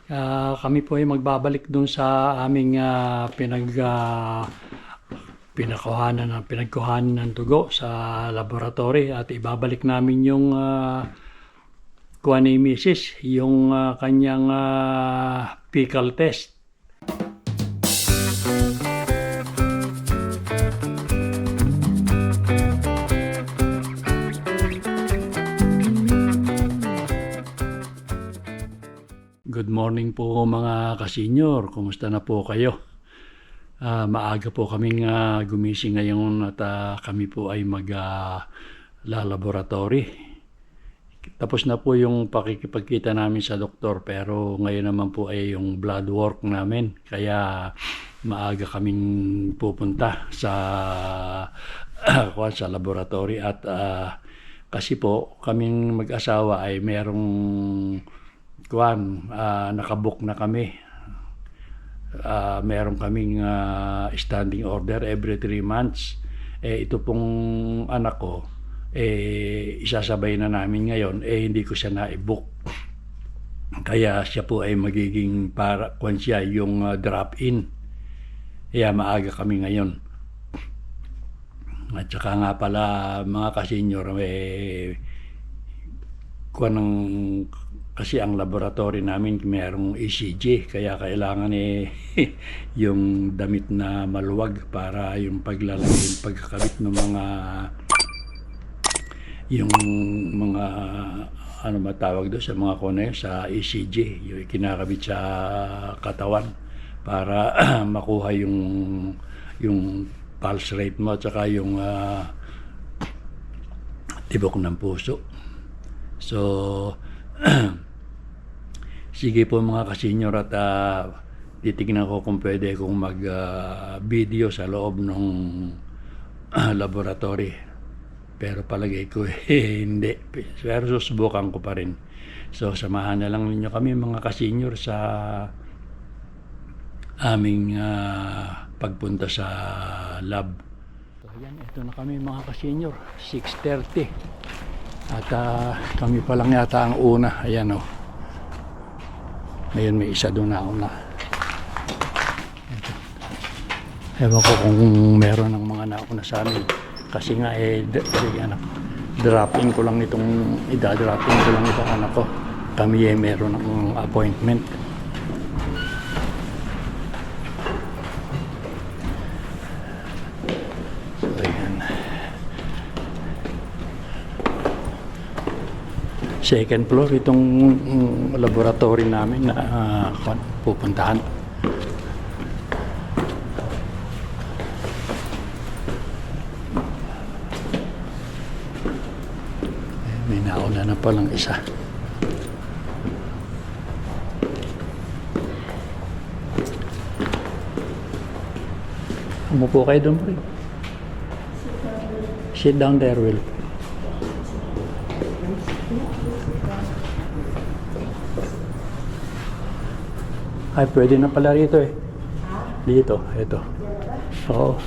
Kami po ay magbabalik dun sa aming pinagkuhanan ng dugo sa laboratory at ibabalik namin yung kuha ni Mrs. yung kanyang fecal test. Good morning po mga kasenyor. Kumusta na po kayo? Maaga po kaming gumising ngayon at kami po ay laboratory. Tapos na po yung pakikipagkita namin sa doktor pero ngayon naman po ay yung blood work namin. Kaya maaga kaming pupunta sa sa laboratory at kasi po kaming mag-asawa ay merong nakabook na kami. Meron kaming standing order every 3 months. Ito pong anak ko, isasabay na namin ngayon, hindi ko siya na-book. Kaya siya po ay magiging siya yung drop-in. Kaya maaga kami ngayon. At saka nga pala mga kasenyor, kasi ang laboratory namin mayroong ECG kaya kailangan yung damit na maluwag para yung pagkakabit ng mga ano matawag doon sa mga sa ECG yung kinakabit sa katawan para makuha yung pulse rate mo at saka yung tibok ng puso. So sige po mga kasenyor at titignan ko kung pwede kong mag-video sa loob ng laboratory. Pero palagay ko hindi. Pero susubukan ko pa rin. So samahan na lang ninyo kami mga kasenyor sa aming pagpunta sa lab. So yan, ito na kami mga kasenyor. 6:30. At kami pa lang yata ang una. Ayan o. Ngayon may isa doon na una. Ewan ko kung meron ng mga nauna sa amin. Kasi nga idadropping ko lang itong anak ko. Kami meron ng appointment. So ayan. Second floor itong laboratory namin na pupuntahan. May nauna na palang isa. Umupo kayo doon, pre. Sit down there, Will. Ay, pwede na pala rito eh. Dito, ito. Oo.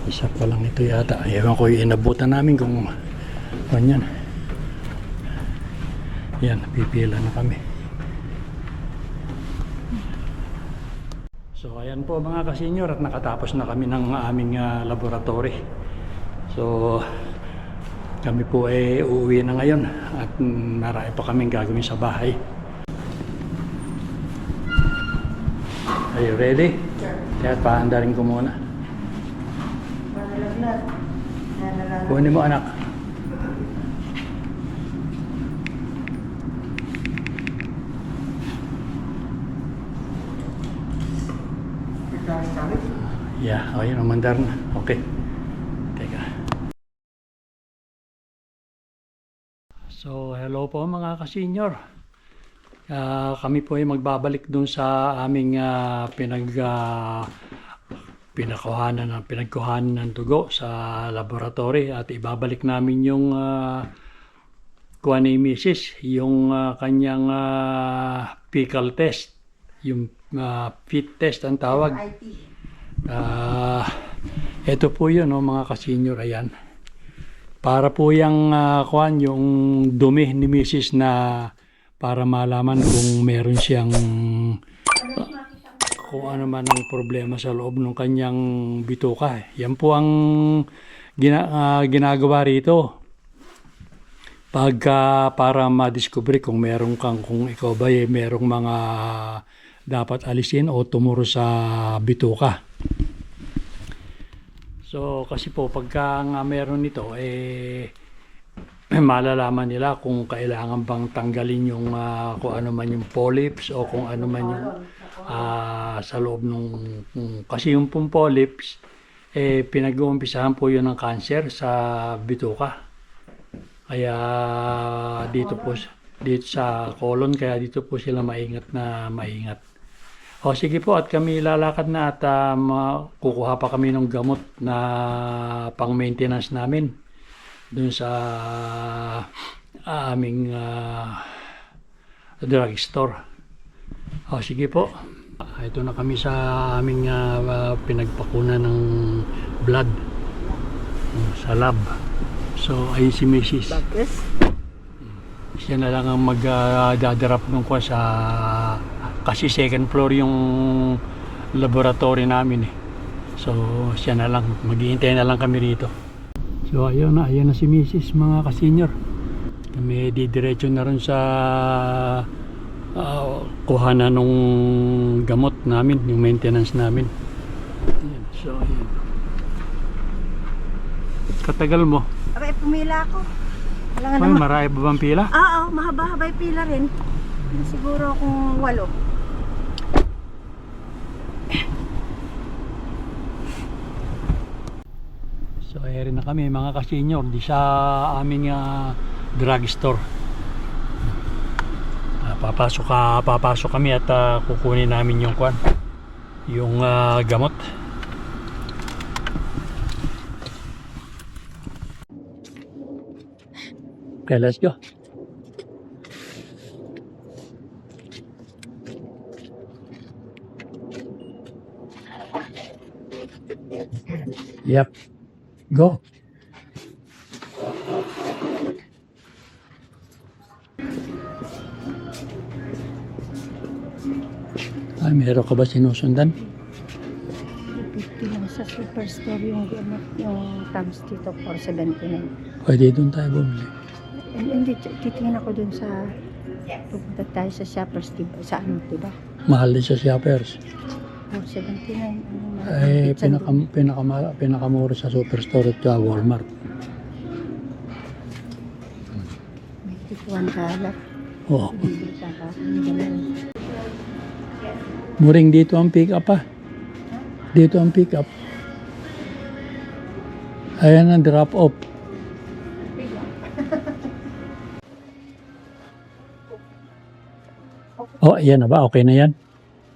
Isa pa lang ito yata. Ewan ko yung inabutan namin kung ganyan. Yan, pipila na kami. So, ayan po mga kasenyor at nakatapos na kami ng aming laboratory. So, kami po ay uuwi na ngayon at marami pa kaming gagawin sa bahay. Are you ready? Sure. Kaya paandarin ko muna. Kunin mo anak. Yeah, ayun, umandar na. Okay. Teka. So, hello po mga kasenyor. Kami po ay magbabalik dun sa aming pinagkuhanan ng dugo sa laboratory at ibabalik namin yung kuha ni Mrs. yung kanyang fecal test, yung fit test ang tawag. Ito po yun, no, mga kasenyor, ayan. Para po yung yung dumi ni Mrs. na para malaman kung meron siyang kung ano man ang problema sa loob ng kanyang bituka. Yan po ang ginagawa rito. Pagka para madiscover kung meron kang, kung ikaw ba merong mga dapat alisin o tumuro sa bituka. So kasi po pagka nga meron nito malalaman nila kung kailangan bang tanggalin yung kung ano man yung polyps o kung ano man yung sa loob nung kasi yung pong polyps pinag-uumpisahan po yun ng cancer sa bituka. Kaya dito sa colon, kaya dito po sila maingat. O sige po, at kami lalakad na at kukuha pa kami ng gamot na pang maintenance namin dun sa aming drugstore. O sige po, ito na kami sa aming pinagpakunan ng blood sa lab. So ay si Mrs. Siya na lang ang magdadarap ng kwa sa kasi second floor yung laboratory namin So siya na lang, maghihintay na lang kami rito. So ayun na si Mrs. mga ka-senior. Kami didiretso na rin sa kuhanan nung gamot namin, yung maintenance namin. Ayan, so ayan. Katagal mo? Abay, pumila ako. Wala nga Ay, naman. marami ba bang pila? Oo, mahaba-haba yung pila rin. Siguro kung 8. So ayan na kami mga ka-senior di sa aming drugstore. Papasok kami at kukunin namin yung gamot. Okay, let's go. Yep. Go. Ay, meron ka ba sinusundan? Ito sa superstore yung gamot, yung thumbs dito, 479. Pwede doon tayo bumili. Hindi, titingin ako dun sa pupunta tayo sa shoppers, diba? Sa ano, diba? Mahal din sa shoppers. 479. Ay, pinakamura sa superstore at Walmart. May $1. Oo. Bibili ka pa. Muring dito ang pick up Dito ang pick up. Ayan ang drop off. Oh, yan na ba? Okay na yan?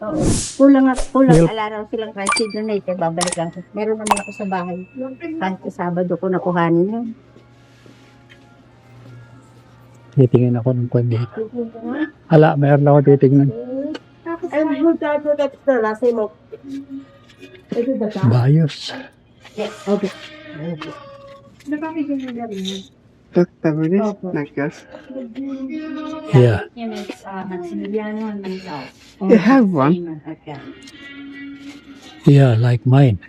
Oo. Kulang Milk. alaraw silang tricycle na ito. Babalik lang. Meron naman ako sa bahay. Kahit sa Sabado ko nakuhanin yun. Titingin ako ng kwan dito. Hala, meron ako titingnan. Bios. Okay. Look, Tamaris, like us. Yeah. You have one. Yeah, like mine.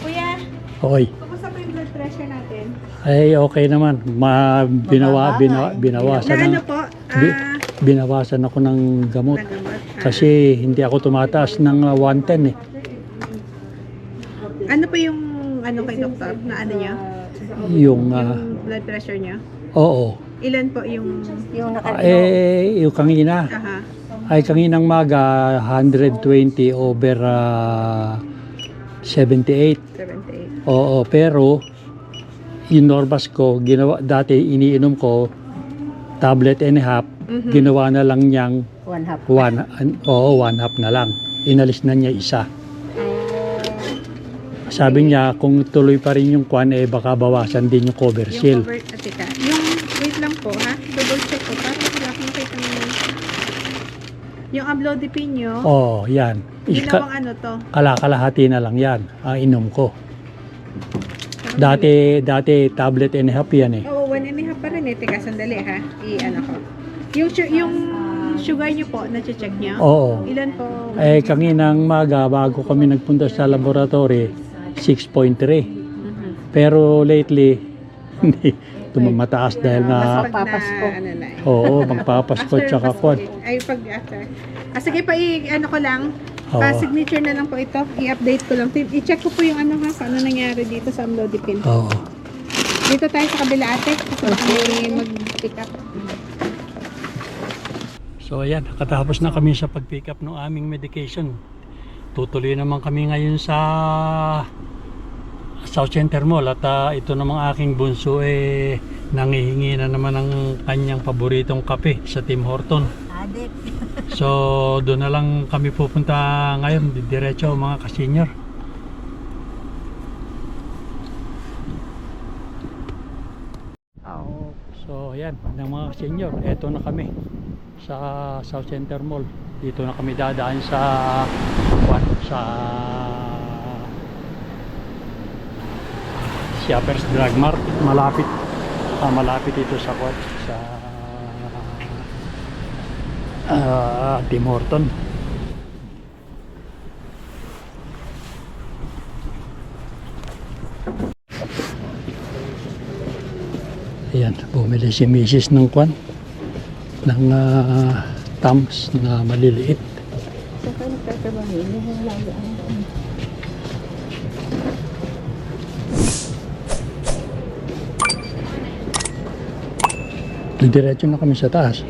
Kuya, Okay. kumusta po yung blood pressure natin? Ay, okay naman. Binawasan Na ano ng, po? binawasan ako ng gamot. Nagamot. Kasi hindi ako tumataas ng 110 eh. Ano po yung ano kay doktor na ano niya? Yung, Yung blood pressure niya? oo. Ilan po yung Yung Yung kanina. aha? Ay, kaninang maga, 120 over 78. 78. Oo, pero yung Normas ko, dati iniinom ko, tablet and a half, ginawa na lang niyang 1/2. 1/2 na lang. Inalis na niya isa. Sabi niya, kung tuloy pa rin yung baka bawasan din yung cover Yung seal. cover, teka. Yung, wait lang po ha, double check ko. Parang wala akong nakita yung amlodipine nyo, Oh, yan. ginawang ano to? Kalahati na lang yan, ang inom ko. Dati tablet and a half yan eh. Oo, 1.5 pa eh. Teka, sandali ha. I-ano ko. Yung sugar niyo po, na-check niyo? Oo. Ilan po? Kaninang maga, bago kami nagpunta sa laboratory, 6.3. Mhm. Pero lately, hindi. Tumamataas dahil Mas nga, magpapasko. Ano na eh. oo, magpapasko After tsaka Pasko kwan. eh. Ay, pag after. Sige pa, ano ko lang. Oo. Pa-signature na lang po ito. I-update ko lang. I-check ko po yung ano ha, kung ano nangyari dito sa Amlodipine. Oo. Dito tayo sa kabila ate. Kasi baka may mag-pick up. So ayan, katapos na kami sa pag-pick up ng aming medication. Tutuloy naman kami ngayon sa South Center Mall at ito namang aking bunso nangihingi na naman ng kanyang paboritong kape sa Tim Horton. Adik. So doon na lang kami pupunta ngayon, diretso mga ka-senior. So ayan, ng mga senior, eto na kami sa South Center Mall. Dito na kami dadaan sa Shoppers Drug Mart. Malapit ito sa Tim Horton. Ayan, bumili si Mrs. ng Tums na maliliit. Sa kanya tatrabahin, yung lalo ang Diretso na kami sa taas.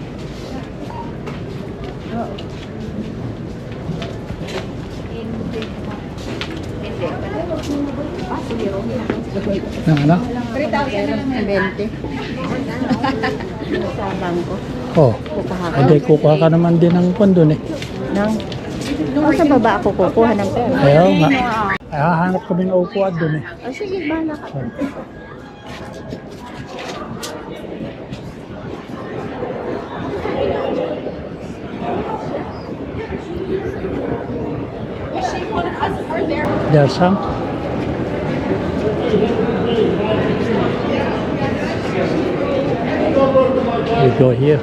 Ano? 3,000 na lang 20. Sa bangko. Oh, hindi kukuha ka naman din ng kwan doon eh. Sa baba ako kukuha ng pera. Ayaw nga. Ay, hahanap kami ng upuan doon eh. Sige, bahala ka. There's some. You go here.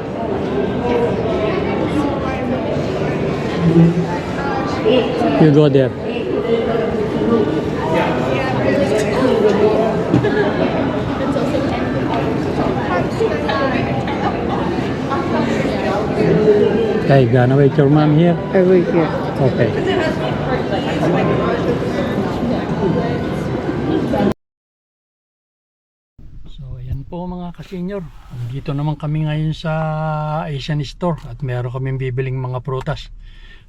You go there. Okay, gonna wait your mom here. I wait here. Okay. So, ayan po mga ka-senior. Dito naman kami ngayon sa Asian Store at meron kaming bibiling mga prutas.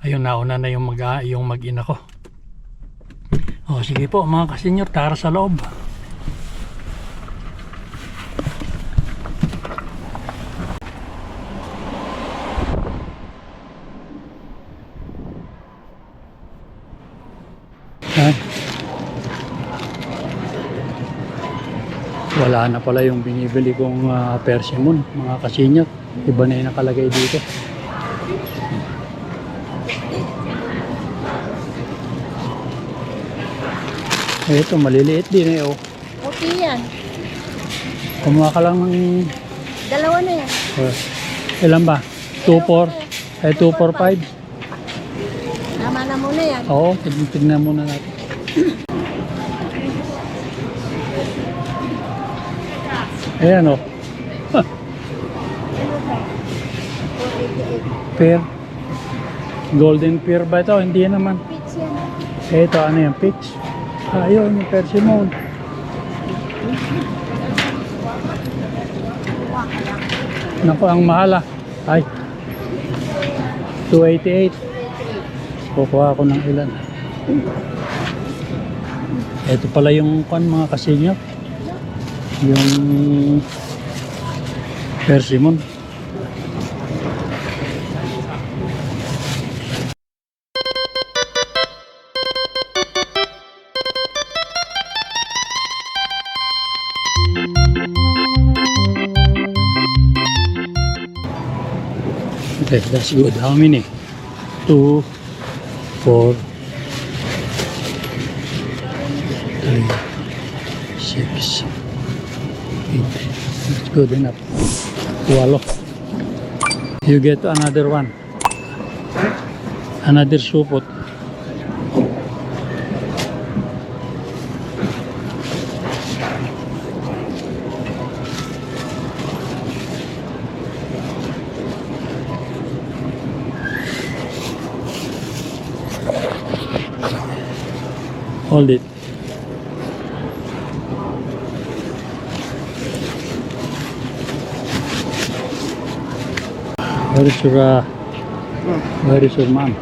Ayun, nauna na yung mag-ina ko. O, sige po mga ka-senior, tara sa loob. Ha? Wala na pala yung binibili kong persimmon mga ka-senior. Iba na yung nakalagay dito. Ito maliliit din eh oh. Okay yan. Kumuha ka lang ng Dalawa na yan. ilan ba? 2-4? 2-4-5? Tama na muna yan. Oo, tignan muna natin. Ayan o. Pear. Golden pear ba ito? Hindi naman. Peach yan. Ito, ano yan? Peach. Ayun, yung persimmon. Naku, ang mahal ah. Ay. 288. Kukuha ako ng ilan. Ito pala yung mga kasinyo. Yung persimmon. Okay, that's good. How many? 2, 4, 3, 6, 8. good enough. 8. You get another one. Another supot. Hold it. Where is your mom?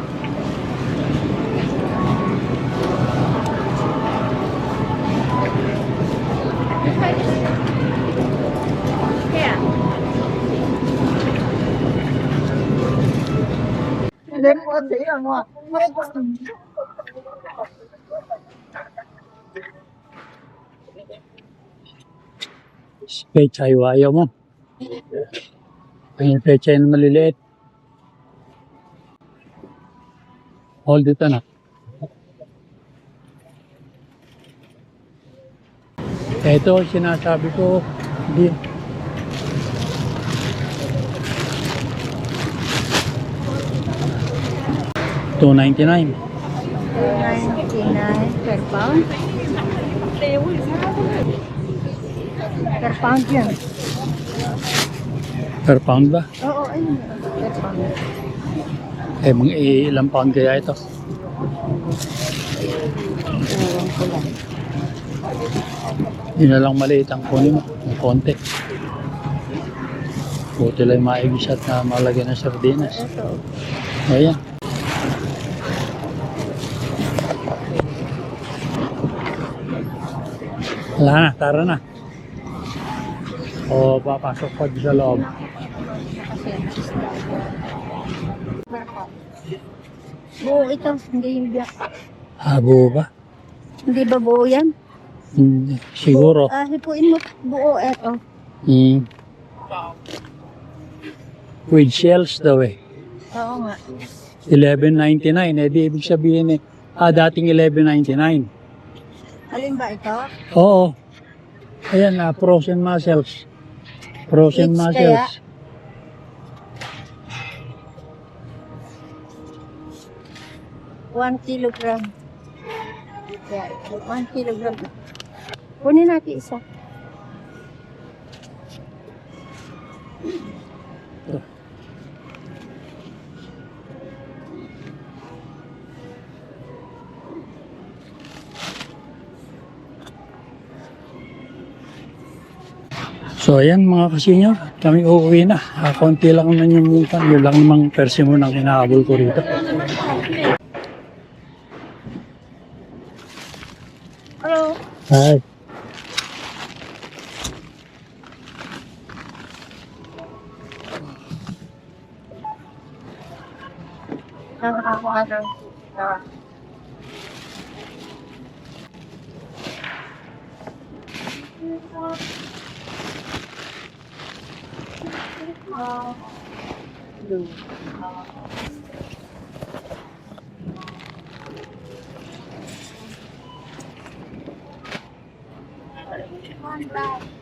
Pecha, ayaw mo. Yung pecha yung maliliit. Hold it, anak. Ito, sinasabi ko, hindi. $2.99. $2.99 per pound. Per pound yan. Per pound ba? Oo, ayun. Per pound. Mga ilang pound kaya ito? Ewan ko lang. Yun na lang maliit ang kunin mo. Ang konti. Buti lang maigis at na malagyan ng sardinas. Ito. Ayan. Wala na, tara na. O, papasok pa sa loob. Buo ito, hindi yung biyak. Habo ba? Hindi ba buo yan? Hindi. Siguro. Hipuin mo. Buo, eto. Mm. With shells daw eh. Oo nga. $11.99. Eh, di ibig sabihin dating $11.99. Alin ba ito? Oo. Ayan na, frozen mussels. Frozen Each mussels. 1 kilogram. Yeah, 1 kilogram. Kunin natin isa. So ayan mga kasinyo, kami uuwi na. Konti lang naman yung mutan. Yun lang namang persimo ng kinahabol ko rito. Hello. Hi. Bye.